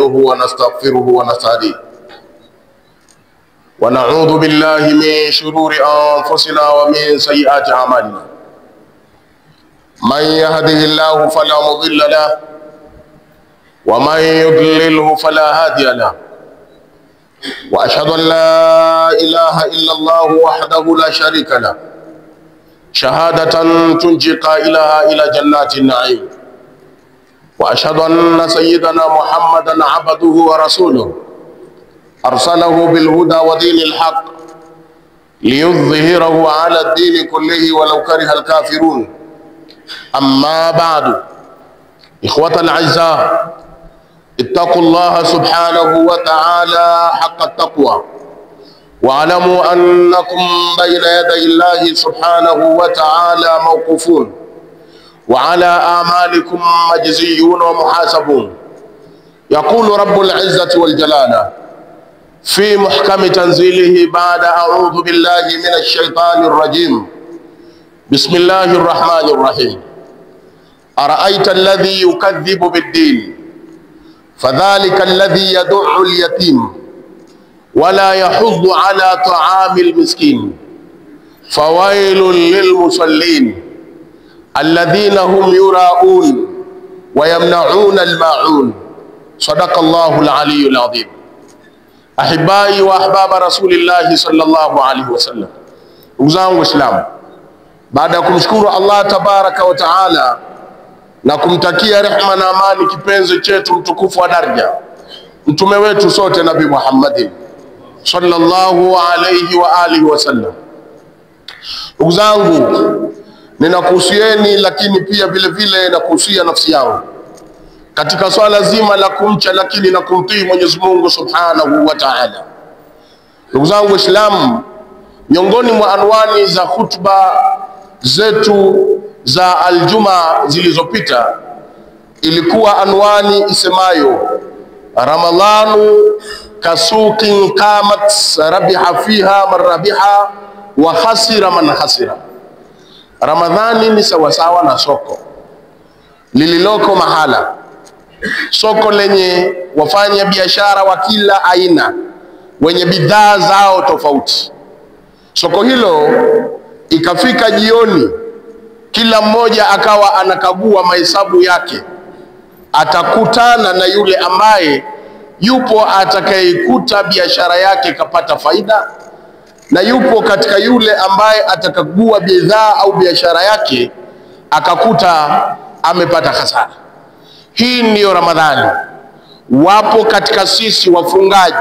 ونستعينه ونستغفره ونستهديه ونعوذ بالله من شرور أنفسنا ومن سيئات أعمالنا. من يهده الله فلا مضل له ومن يضلله فلا هادي له، وأشهد أن لا إله إلا الله وحده لا شريك له شهادة تنجي قائلها إلى جنات النعيم. وأشهد أن سيدنا محمدا عبده ورسوله أرسله بالهدى ودين الحق ليظهره على الدين كله ولو كره الكافرون. أما بعد، إخوة الأعزاء، اتقوا الله سبحانه وتعالى حق التقوى، واعلموا أنكم بين يدي الله سبحانه وتعالى موقوفون، وعلى أعمالكم مجزيون ومحاسبون. يقول رب العزة والجلالة في محكم تنزيله بعد أعوذ بالله من الشيطان الرجيم: بسم الله الرحمن الرحيم. أرأيت الذي يكذب بالدين فذلك الذي يدع اليتيم ولا يحض على طعام المسكين فويل للمصلين الذين هم يراءون ويمنعون الماعون. صدق الله العلي العظيم. أحبائي وأحباب رسول الله صلى الله عليه وسلم، uzangu Islam, baada ya kumshukuru Allah tabaraka wa taala na kumtakia rehema na amani kipenzi chetu mtukufu wa daraja, mtume wetu sote Nabii Muhammad sallallahu alayhi wa alihi wasallam, uzangu, ninakuhusieni lakini pia vile vile nakuhusia nafsi yangu katika swala zima la kumcha lakini na kumtii Mwenyezi Mungu Subhanahu wa Ta'ala. Ndugu zangu Waislamu, miongoni mwa anwani za hutuba zetu za aljuma zilizopita ilikuwa anwani isemayo Ramadhanu kasuqin qamat rabiha fiha man rabiha wa khasira man khasira. Ramadhani ni sawasawa na soko lililoko mahala, soko lenye wafanya biashara wa kila aina wenye bidhaa zao tofauti. Soko hilo ikafika jioni, kila mmoja akawa anakagua mahesabu yake, atakutana na yule ambaye yupo atakayekuta biashara yake kapata faida, na yupo katika yule ambaye atakagua bidhaa au biashara yake akakuta amepata hasara. Hii ndiyo Ramadhani. Wapo katika sisi wafungaji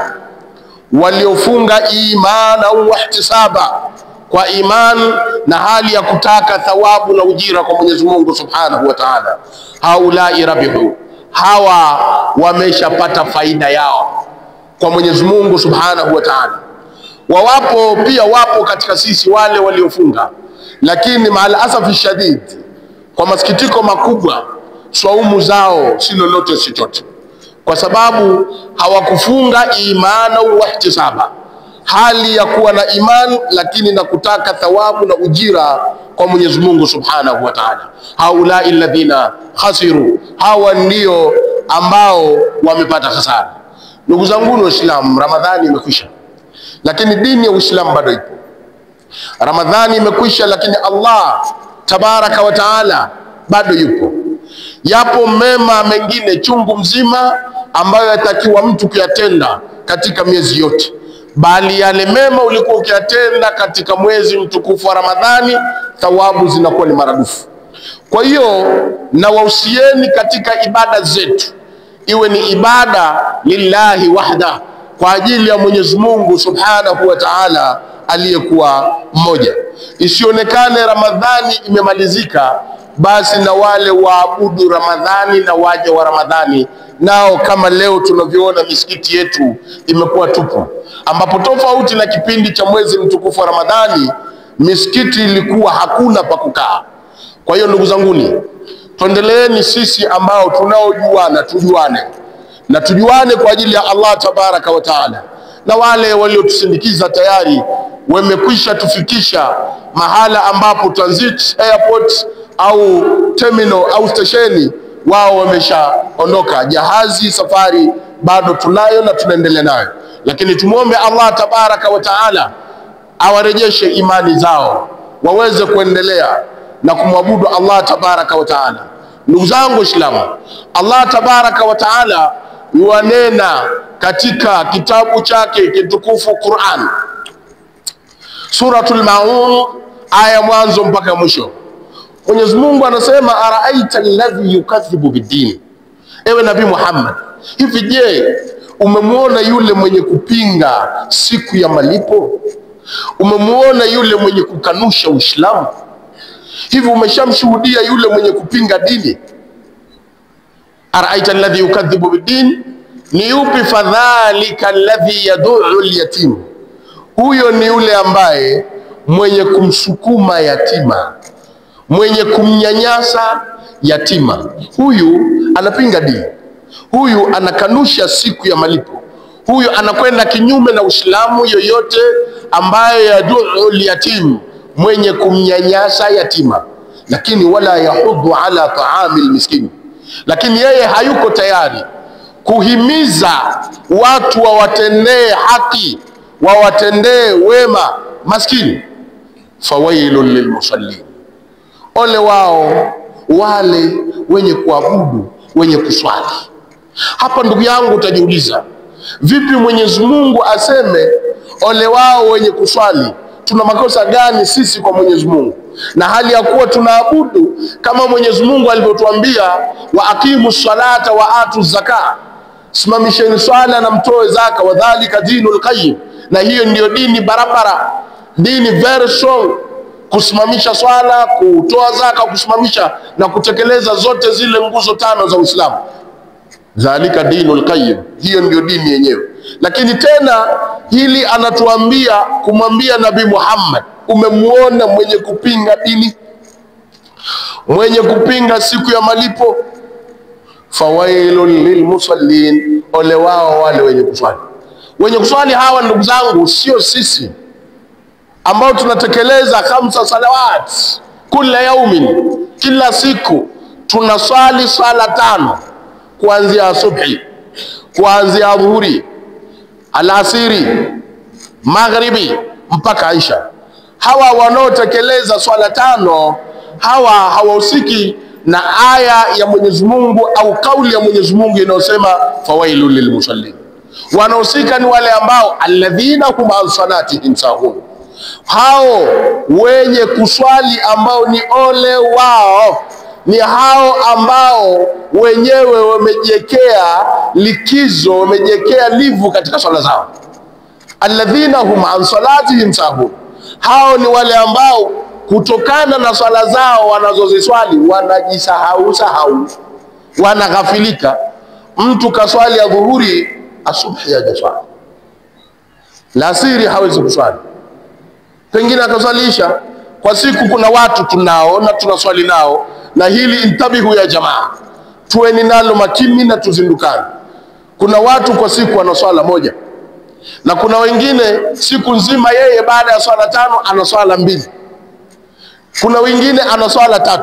waliofunga iman au ihtisaba, kwa iman na hali ya kutaka thawabu na ujira kwa Mwenyezi Mungu Subhanahu wa Ta'ala. Haulai rabihu, hawa wameshapata faida yao kwa Mwenyezi Mungu Subhanahu wa Ta'ala. Wapo pia wapo katika sisi wale waliofunga, lakini maal asafi shadid, kwa masikitiko makubwa, swaumu zao si lolote si chochote, kwa sababu hawakufunga imani au ihtisaba, hali ya kuwa na iman lakini na kutaka thawabu na ujira kwa Mwenyezi Mungu Subhanahu wa Ta'ala. Haulai alladhina khasiru, hawa ndio ambao wamepata hasara. Ndugu zangu Waislamu, Ramadhani imekwisha, lakini dini ya Uislamu bado ipo. Ramadhani imekwisha, lakini Allah tabaraka wa taala bado yupo. Yapo mema mengine chungu mzima ambayo yatakiwa mtu kuyatenda katika miezi yote, bali yale mema ulikuwa ukiyatenda katika mwezi mtukufu wa Ramadhani, thawabu zinakuwa ni maradufu. Kwa hiyo na wahusieni katika ibada zetu iwe ni ibada lillahi wahda, kwa ajili ya Mwenyezi Mungu Subhanahu wa Ta'ala aliyekuwa mmoja. Isionekane Ramadhani imemalizika basi na wale waabudu Ramadhani na waja wa Ramadhani nao kama leo tunavyoona misikiti yetu imekuwa tupu, ambapo tofauti na kipindi cha mwezi mtukufu wa Ramadhani misikiti ilikuwa hakuna pa kukaa. Kwa hiyo ndugu zanguni, tuendeleeni sisi ambao tunaojuana tujuane kwa ajili ya Allah tabaraka wa taala, na wale waliotusindikiza tayari wamekwisha tufikisha mahala ambapo transit airport au terminal au stesheni wao wameshaondoka. Jahazi safari bado tunayo na tunaendelea nayo, lakini tumuombe Allah tabaraka wa taala awarejeshe imani zao waweze kuendelea na kumwabudu Allah tabaraka wa taala. Ndugu zangu Waislamu, Allah tabaraka wa taala yuanena katika kitabu chake kitukufu Qur'an, Suratul Maun, aya mwanzo mpaka mwisho. Mwenyezi Mungu anasema, araaita alladhi yukathibu bid-din. Ewe Nabii Muhammad, hivi je, umemwona yule mwenye kupinga siku ya malipo? Umemwona yule mwenye kukanusha Uislamu? Hivi umeshamshuhudia yule mwenye kupinga dini? Araaita alladhi yukathibu bid-din, ni yupi? Fadhalika alladhi yad'u al-yatim, huyo ni yule ambaye mwenye kumsukuma yatima, mwenye kumnyanyasa yatima. Huyu anapinga dini, huyu anakanusha siku ya malipo, huyu anakwenda kinyume na Uislamu. Yoyote ambaye yad'u al-yatim, mwenye kumnyanyasa yatima. Lakini wala yahuddu ala ta'amil miskin, lakini yeye hayuko tayari kuhimiza watu wawatendee haki, wawatendee wema maskini. Fawailun lilmusallin, ole wao wale wenye kuabudu, wenye kuswali. Hapa ndugu yangu utajiuliza, vipi Mwenyezi Mungu aseme ole wao wenye kuswali? Tuna makosa gani sisi kwa Mwenyezi Mungu, na hali ya kuwa tunaabudu kama Mwenyezi Mungu alivyotuambia, wa aqimus salata wa atu zaka, simamisheni swala na mtoe zaka, wa dhalika dinul qayyim, na hiyo ndiyo dini barabara, dini very strong. Kusimamisha swala, kutoa zaka, kusimamisha na kutekeleza zote zile nguzo tano za Uislamu, dhalika dinul qayyim, hiyo ndiyo dini yenyewe. Lakini tena hili anatuambia, kumwambia Nabii Muhammad, umemuona mwenye kupinga dini, mwenye kupinga siku ya malipo? Fawailun lilmusallin, ole wao wale wenye kuswali. Wenye kuswali hawa ndugu zangu sio sisi ambao tunatekeleza 5 salawat kila yaumin, kila siku tunaswali swala 5, kuanzia subhi, kuanzia dhuhuri, alasiri, maghribi mpaka isha. Hawa wanaotekeleza swala 5 hawa hawahusiki na aya ya Mwenyezi Mungu au kauli ya Mwenyezi Mungu inayosema fawailul lilmusallin. Wanahusika ni wale ambao alladhina hum an salatihim sahun, hao wenye kuswali ambao ni ole wao, ni hao ambao wenyewe wamejiwekea likizo, wamejiwekea livu katika swala zao. Alladhina hum an salatihim sahun, hao ni wale ambao kutokana na swala zao wanazoziswali wanajisahau, wanaghafilika. Mtu kaswali ya dhuhuri, asubuhi hajaswali, lasiri hawezi kuswali, pengine akaswalisha kwa siku. Kuna watu tunao na tunaswali nao, na hili intabihu ya jamaa, tuweni nalo makini na tuzindukane. Kuna watu kwa siku wanaswala moja, na kuna wengine siku nzima yeye baada ya swala 5 anaswala 2. Kuna wengine anaswala 3.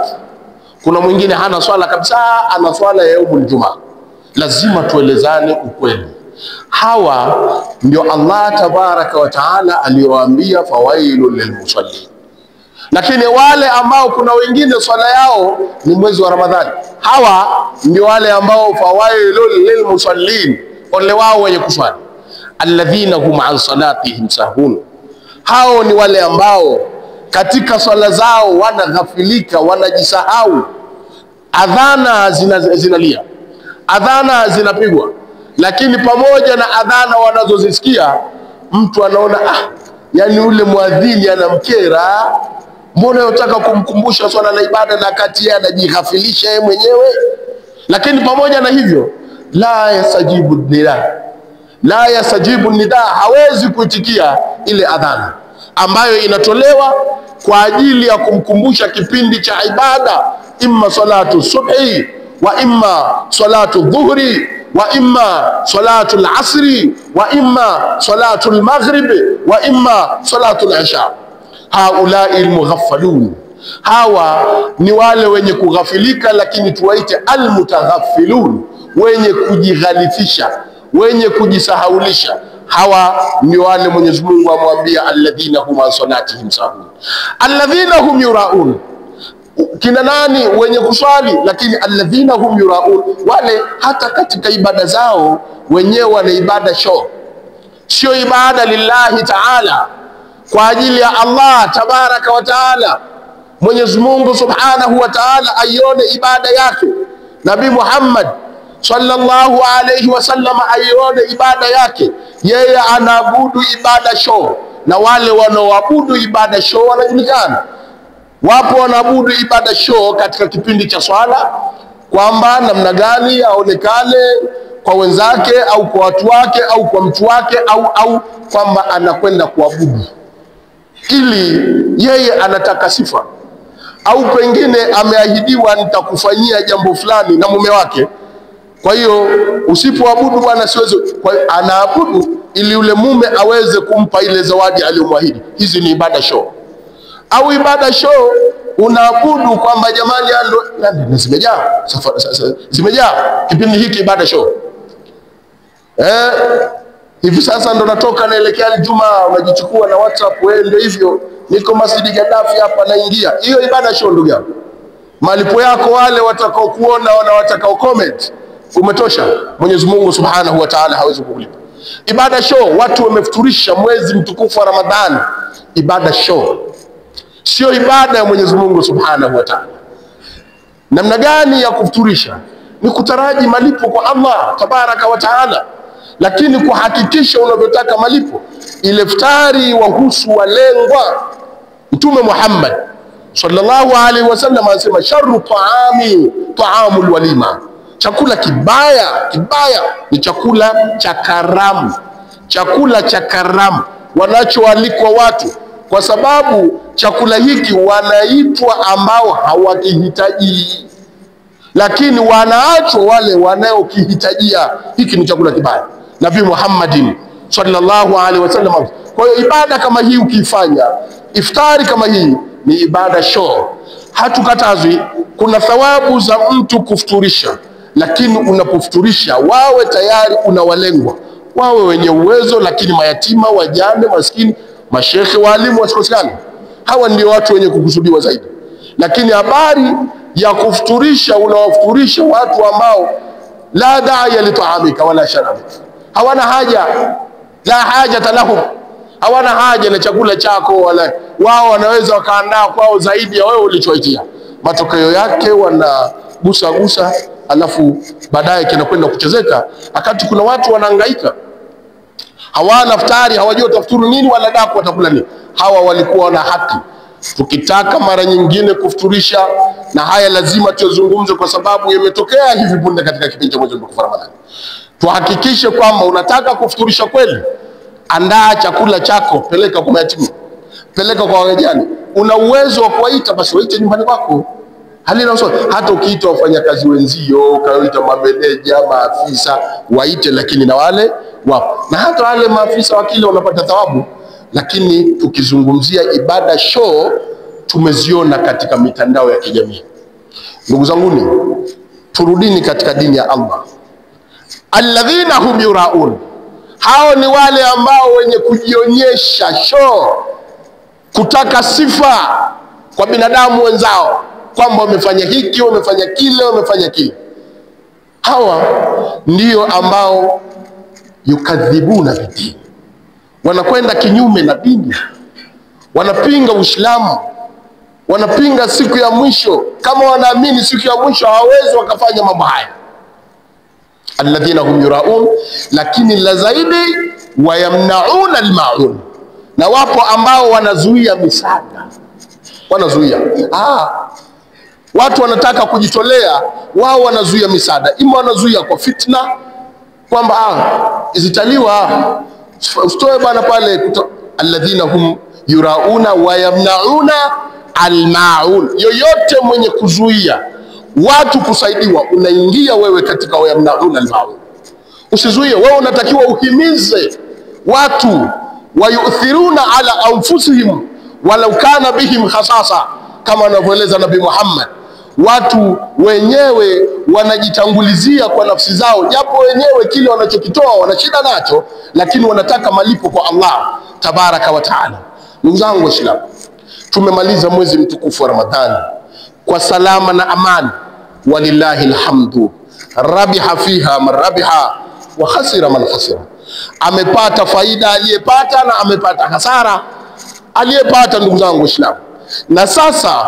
Kuna mwingine hana swala kabisa, anaswala yaumul jumaa. Lazima tuelezane ukweli. Hawa ndio Allah tabaraka wa taala aliyowaambia fawailul lilmusallin. Lakini wale ambao kuna wengine swala yao ni mwezi wa Ramadhani, hawa ndio wale ambao fawailul lilmusallin, ole wao wenye kuswali. Alladhina hum an salatihim sahun, hao ni wale ambao katika swala zao wanaghafilika, wanajisahau. Adhana zinalia, adhana zinapigwa, lakini pamoja na adhana wanazozisikia mtu anaona yani ule muadhini anamkera, mbona yotaka kumkumbusha swala la ibada na kati yeye anajighafilisha yeye mwenyewe. Lakini pamoja na hivyo la yasajibu nida, hawezi kuitikia ile adhana ambayo inatolewa kwa ajili ya kumkumbusha kipindi cha ibada, imma salatu subhi wa imma salatu dhuhri wa imma salatu al-asri wa imma salatu al-maghrib wa imma salatu al-isha. Haulai al-mughaffalun, hawa ni wale wenye kughafilika, lakini tuwaite al-mutaghaffilun, wenye kujighalifisha, wenye kujisahaulisha. Hawa ni wale Mwenyezi Mungu amwambia alladhina hum an salatihim sahun, alladhina hum yuraun. Kina nani? Wenye kuswali, lakini alladhina hum yuraun, wale hata katika ibada zao wenyewe wana ibada show, sio ibada lillahi ta'ala, kwa ajili ya Allah tabaraka wa taala. Mwenyezi Mungu subhanahu wa taala aione ibada yake, Nabii Muhammad sallallahu alayhi wasallam aione ibada yake. Yeye anaabudu ibada show, na wale wanaoabudu ibada show wanajulikana. Wapo wanaabudu ibada show katika kipindi cha swala, kwamba namna gani aonekane kwa wenzake au kwa watu wake au kwa mtu wake au kwamba anakwenda kuabudu ili yeye anataka sifa, au pengine ameahidiwa nitakufanyia jambo fulani na mume wake, kwa hiyo usipoabudu bwana siwezi. Kwa hiyo anaabudu ili yule mume aweze kumpa ile zawadi aliyomwahidi. Hizi ni ibada show. Au ibada show unaabudu kwamba jamani ando zimejaa kipindi hiki ibada show. Hivi sasa ndo natoka naelekea Ijumaa, unajichukua na WhatsApp, wewe ndio hivyo, niko Masjid Gaddafi hapa naingia. Hiyo ibada show ndugu yangu. Malipo yako wale watakao kuona na watakao comment umetosha. Mwenyezi Mungu Subhanahu wa Ta'ala hawezi kukulipa. Ibada show, watu wamefuturisha mwezi mtukufu wa Ramadhani. Ibada show sio ibada ya Mwenyezi Mungu Subhanahu wa Ta'ala. Namna gani ya kufuturisha? Ni kutaraji malipo kwa Allah tabaraka wa Ta'ala, lakini kuhakikisha unavyotaka malipo. Ile iftari wahusu walengwa. Mtume Muhammad sallallahu alaihi wasallam anasema sharru ta'ami ta'amul walima, chakula kibaya ni chakula cha karamu. Chakula cha karamu wanachoalikwa watu, kwa sababu chakula hiki wanaitwa ambao hawakihitaji, lakini wanaachwa wale wanaokihitajia. Hiki ni chakula kibaya. Nabii Muhammadin sallallahu alaihi wasallam. Kwa hiyo ibada kama hii ukifanya, iftari kama hii ni ibada show. Hatukatazwi, kuna thawabu za mtu kufuturisha, lakini unapofuturisha wawe tayari unawalengwa, wawe wenye uwezo, lakini mayatima, wajane, maskini, mashekhe, walimu wasikosekane. Hawa ndio watu wenye kukusudiwa zaidi. Lakini habari ya kufuturisha, unawafuturisha watu ambao la da'a li ta'amika wala sharabika, hawana haja, la haja lahum, hawana haja na chakula chako, wala wao wanaweza wakaandaa kwao zaidi ya wewe ulichoitia. Matokeo yake wanagusa alafu baadaye kinakwenda kuchezeka, wakati kuna watu wanahangaika, hawana iftari, hawajua tafuturu nini wala daku watakula nini. Hawa walikuwa na haki. Tukitaka mara nyingine kufuturisha, na haya lazima tuzungumze kwa sababu yametokea hivi punde katika kipindi cha mwezi mtukufu Ramadhani. Tuhakikishe kwamba unataka kufuturisha kweli, andaa chakula chako, peleka kwa mayatima, peleka kwa wajane. Una uwezo wa kuwaita, basi waite nyumbani kwako. Halina usoni. Hata ukiita wafanyakazi wenzio, ukaita mameneja, maafisa, waite, lakini na wale wapo. Na hata wale maafisa wakili wanapata thawabu. Lakini tukizungumzia ibada show, tumeziona katika mitandao ya kijamii. Ndugu zanguni, turudini katika dini ya Allah. Alladhina hum yuraun, hao ni wale ambao wenye kujionyesha show, kutaka sifa kwa binadamu wenzao, kwamba wamefanya hiki, wamefanya kile, wamefanya kile. Hawa ndio ambao yukadhibuna bidini, wanakwenda kinyume na dini, wanapinga Uislamu, wanapinga siku ya mwisho. Kama wanaamini siku ya mwisho, hawawezi wakafanya mambo haya. Alladhina hum yuraun, lakini la zaidi wayamnauna almaun, na wapo ambao wanazuia misaada. Wanazuia watu wanataka kujitolea, wao wanazuia misaada. Ima wanazuia kwa fitna, kwamba izitaliwa usitoe bana pale. Alladhina hum yurauna wayamnauna almaun, yoyote mwenye kuzuia watu kusaidiwa, unaingia wewe katika wayamnauna almaun. Usizuie, wewe unatakiwa uhimize watu. Wayuthiruna ala anfusihim walau kana bihim khasasa, kama anavyoeleza Nabii Muhammad. watu wenyewe wanajitangulizia kwa nafsi zao, japo wenyewe kile wanachokitoa wana shida nacho, lakini wanataka malipo kwa Allah tabaraka wa taala. Ndugu zangu Waislamu, tumemaliza mwezi mtukufu wa Ramadhani kwa salama na amani, walillahi alhamdu. Rabiha fiha man rabiha wa khasira man khasira. Amepata faida aliyepata na amepata hasara aliyepata, ndugu zangu Waislamu. Na sasa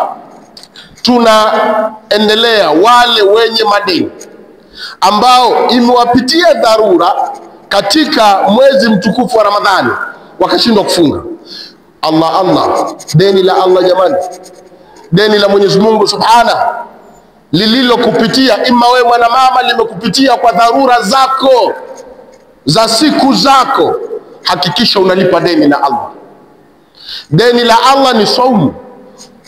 tunaendelea wale wenye madeni ambao imewapitia dharura katika mwezi mtukufu wa Ramadhani wakashindwa kufunga. Allah, deni la Allah jamani, deni la Mwenyezi Mungu Subhanahu lililokupitia, ima wewe mwanamama limekupitia kwa dharura zako za siku zako, hakikisha unalipa deni la Allah. Deni la Allah ni saumu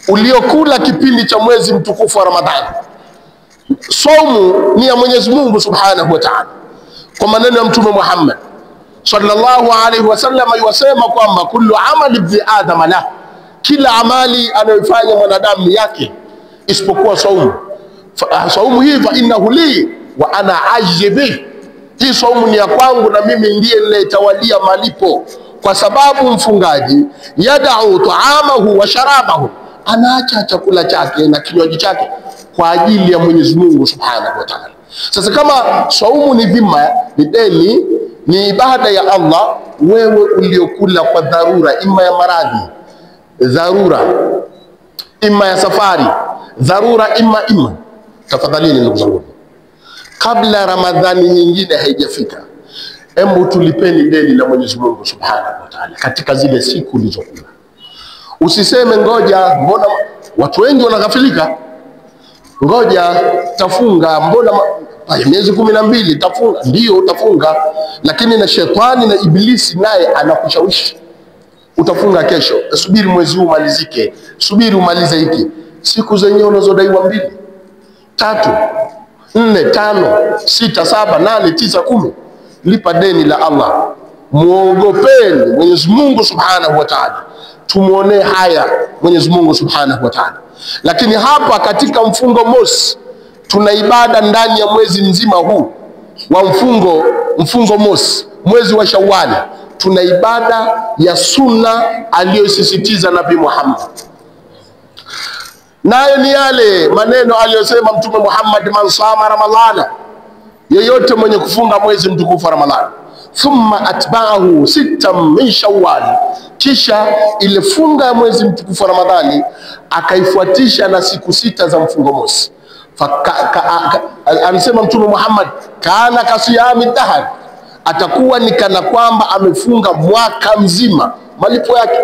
uliokula kipindi cha mwezi mtukufu wa Ramadhani. Saumu ni ya Mwenyezi Mungu Subhanahu wa Ta'ala, kwa maneno ya Mtume Muhammad sallallahu alaihi wasallam yasema kwamba kullu amali ibn adam la, kila amali anayofanya mwanadamu yake isipokuwa saumu. Saumu hii fa innahu li wa ana ajibi, hii saumu ni ya kwangu na mimi ndiye niliyetawalia malipo, kwa sababu mfungaji yadau taamahu wa sharabahu, anaacha chakula chake na kinywaji chake kwa ajili ya Mwenyezi Mungu Subhanahu wa Ta'ala. Sasa kama saumu ni dhima, ni deni, ni ibada ya Allah, wewe uliokula kwa dharura, ima ya maradhi, dharura ima ya safari, dharura ima, tafadhalini ndugu zangu, kabla Ramadhani nyingine haijafika, hebu tulipeni deni la Mwenyezi Mungu Subhanahu wa Ta'ala katika zile siku ulizokula. Usiseme ngoja, mbona watu wengi wanaghafilika, ngoja tafunga, mbona miezi 12 tafunga. Ndio utafunga, lakini na shetani na ibilisi naye anakushawishi utafunga kesho, subiri mwezi huu malizike, subiri umalize hiki. Siku zenyewe unazodaiwa 2, 3, 4, 5, 6, 7, 8, 9, 10. Lipa deni la Allah. Muogopeni Mwenyezi Mungu Subhanahu wa Ta'ala, tumuone haya Mwenyezi Mungu Subhanahu wa Ta'ala. Lakini hapa katika mfungo mosi, tuna ibada ndani ya mwezi mzima huu wa mfungo mosi, mwezi wa Shawwal, tuna ibada ya sunna aliyosisitiza Nabii Muhammad. Nayo ni yale maneno aliyosema Mtume Muhammad, man sama Ramadhana, yeyote mwenye kufunga mwezi mtukufu wa Ramadhani, thumma atba'ahu 6 min Shawwal, kisha ile funga ya mwezi mtukufu wa Ramadhani akaifuatisha na siku 6 za mfungo mosi, anasema Mtume Muhammad, kana kasiyami dahar, atakuwa ni kana kwamba amefunga mwaka mzima. Malipo yake,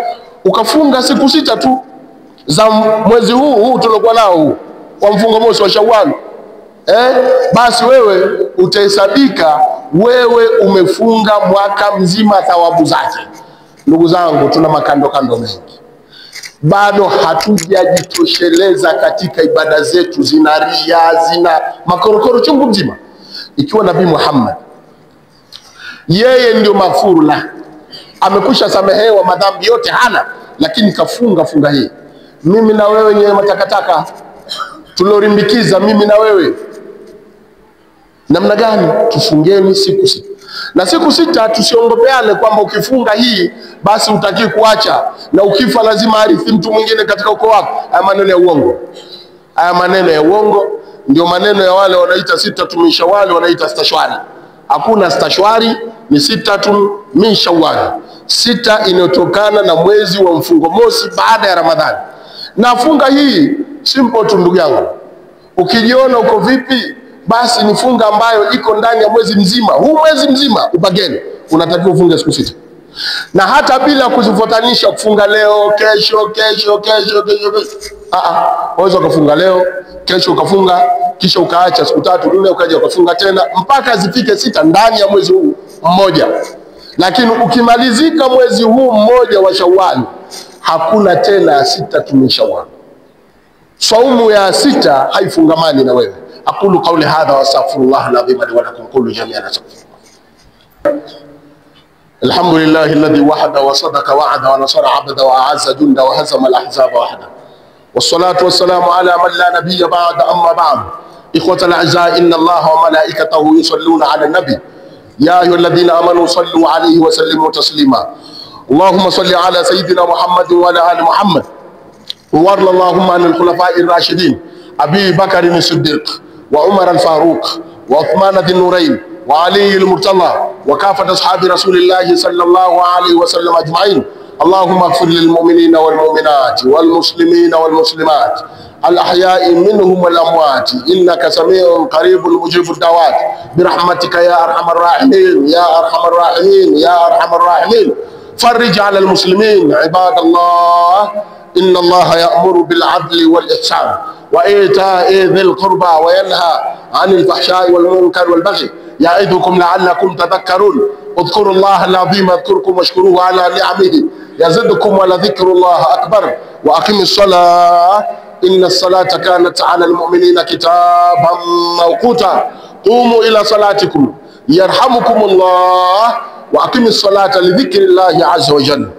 ukafunga siku 6 tu za mwezi huu tuliokuwa nao huu wa mfungo mosi wa Shawwal, basi wewe utahesabika wewe umefunga mwaka mzima thawabu zake. Ndugu zangu, tuna makando mengi, bado hatujajitosheleza katika ibada zetu, zina ria, zina makorokoro chungu mzima. Ikiwa Nabii Muhammad yeye ndio mafuru la, amekusha samehewa madhambi yote hana, lakini kafunga hii. Mimi na wewe nyewe matakataka tulorimbikiza, mimi na wewe, namna gani? Tufungeni siku 6, na siku 6 tusiongopeane kwamba ukifunga hii basi utaki kuacha, na ukifa lazima arithi mtu mwingine katika ukoo wako. Haya maneno ya uongo, haya maneno ya uongo. Ndio maneno ya wale wanaita 6 min Shawwal, wanaita stashwari. Hakuna stashwari, ni 6 min Shawwal, 6 inayotokana na mwezi wa mfungo mosi baada ya Ramadhani. Na funga hii simple tu ndugu yangu, ukijiona uko vipi, basi ni funga ambayo iko ndani ya mwezi mzima. Huu mwezi mzima upageni unatakiwa ufunge siku 6, na hata bila kuzifuatanisha kufunga leo kesho. Waweza kufunga leo kesho, ukafunga kisha ukaacha siku 3 4, ukaja ukafunga tena mpaka zifike 6 ndani ya mwezi huu mmoja. Lakini ukimalizika mwezi huu mmoja wa Shawwal, hakuna tena 6 min Shawwal. Saumu ya 6 haifungamani na wewe. Aqulu qawli hadha wa astaghfirullah alazim li wa lakum kullu jami'an astaghfirullah. Alhamdulillahi alladhi wahada wa sadaqa wa'ada wa nasara 'abda wa a'azza junda wa hazama al-ahzaba wahda. والصلاة والسلام على من لا نبي بعد. أما بعد، إخوة الأعزاء، إن الله وملائكته يصلون على النبي يا أيها الذين آمنوا صلوا عليه وسلموا تسليما. اللهم صل على سيدنا محمد وعلى آل محمد، وارض اللهم عن الخلفاء الراشدين أبي بكر الصديق وعمر الفاروق وعثمان ذي النورين وعلي المرتضى وكافة أصحاب رسول الله صلى الله عليه وسلم أجمعين. اللهم اغفر للمؤمنين والمؤمنات والمسلمين والمسلمات الأحياء منهم والأموات، إنك سميع قريب مجيب الدعوات، برحمتك يا أرحم الراحمين يا أرحم الراحمين يا أرحم الراحمين. فرج على المسلمين عباد الله، إن الله يأمر بالعدل والإحسان وإيتاء ذي القربى وينهى عن الفحشاء والمنكر والبغي يعظكم لعلكم تذكرون. اذكروا الله العظيم يذكركم واشكروه على نعمه يزدكم ولذكر الله أكبر. وأقم الصلاة إن الصلاة كانت على المؤمنين كتابا موقوتا. قوموا إلى صلاتكم يرحمكم الله، وأقم الصلاة لذكر الله عز وجل.